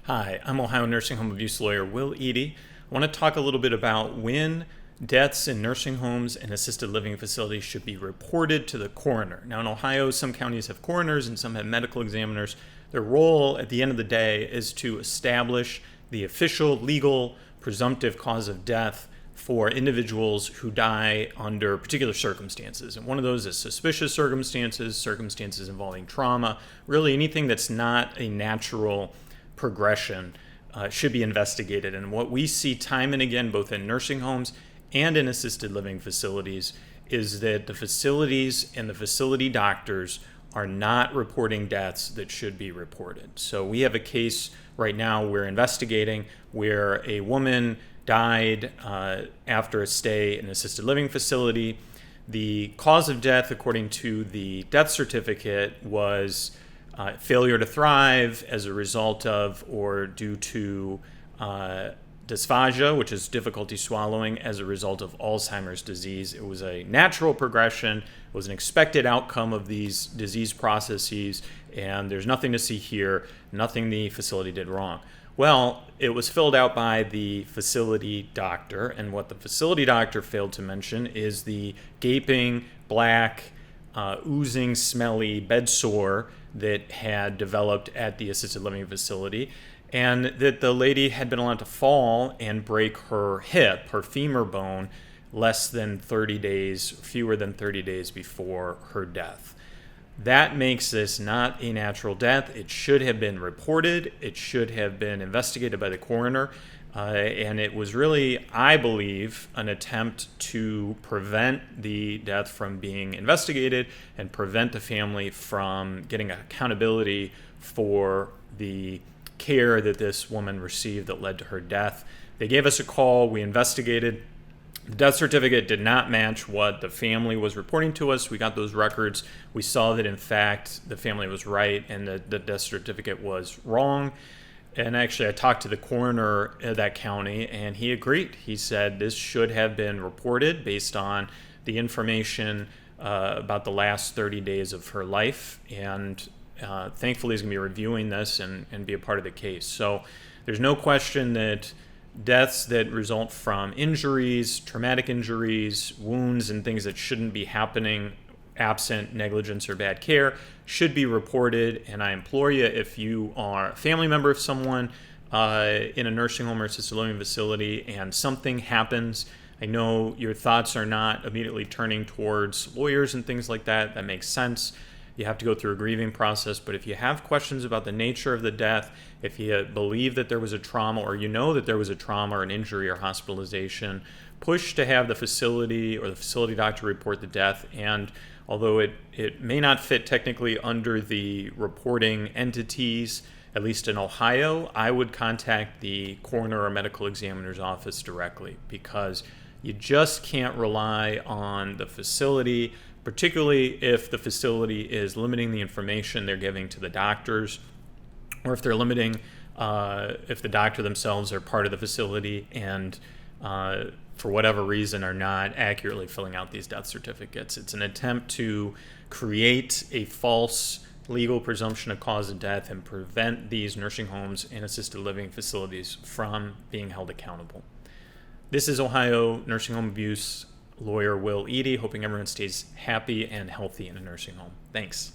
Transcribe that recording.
Hi, I'm Ohio nursing home abuse lawyer Will Eadie. I want to talk a little bit about when deaths in nursing homes and assisted living facilities should be reported to the coroner. Now, in Ohio, some counties have coroners and some have medical examiners. Their role at the end of the day is to establish the official, legal, presumptive cause of death for individuals who die under particular circumstances. And one of those is suspicious circumstances, circumstances involving trauma, really anything that's not a natural progression should be investigated. And what we see time and again, both in nursing homes and in assisted living facilities, is that the facilities and the facility doctors are not reporting deaths that should be reported. So we have a case right now we're investigating where a woman died after a stay in an assisted living facility. The cause of death, according to the death certificate, was failure to thrive as a result of or due to dysphagia, which is difficulty swallowing as a result of Alzheimer's disease. It was a natural progression. It was an expected outcome of these disease processes, and there's nothing to see here, nothing the facility did wrong. Well, it was filled out by the facility doctor, and what the facility doctor failed to mention is the gaping, black, oozing, smelly bedsore that had developed at the assisted living facility, and that the lady had been allowed to fall and break her hip, her femur bone, less than 30 days, fewer than 30 days before her death. That makes this not a natural death. It should have been reported. It should have been investigated by the coroner. And it was really, I believe, an attempt to prevent the death from being investigated and prevent the family from getting accountability for the care that this woman received that led to her death. They gave us a call. We investigated. The death certificate did not match what the family was reporting to us. We got those records. We saw that, in fact, the family was right and the death certificate was wrong. And actually, I talked to the coroner of that county, and he agreed. He said this should have been reported based on the information about the last 30 days of her life. And thankfully, he's going to be reviewing this and be a part of the case. So there's no question that deaths that result from injuries, traumatic injuries, wounds, and things that shouldn't be happening absent negligence or bad care should be reported. And I implore you, if you are a family member of someone in a nursing home or assisted living facility and something happens, I know your thoughts are not immediately turning towards lawyers and things like that. That makes sense. You have to go through a grieving process. But if you have questions about the nature of the death, if you believe that there was a trauma or you know that there was a trauma or an injury or hospitalization, push to have the facility or the facility doctor report the death. And although it may not fit technically under the reporting entities, at least in Ohio, I would contact the coroner or medical examiner's office directly, because you just can't rely on the facility, particularly if the facility is limiting the information they're giving to the doctors, or if they're limiting, if the doctor themselves are part of the facility and for whatever reason are not accurately filling out these death certificates. It's an attempt to create a false legal presumption of cause of death and prevent these nursing homes and assisted living facilities from being held accountable. This is Ohio nursing home abuse lawyer Will Eadie, hoping everyone stays happy and healthy in a nursing home. Thanks.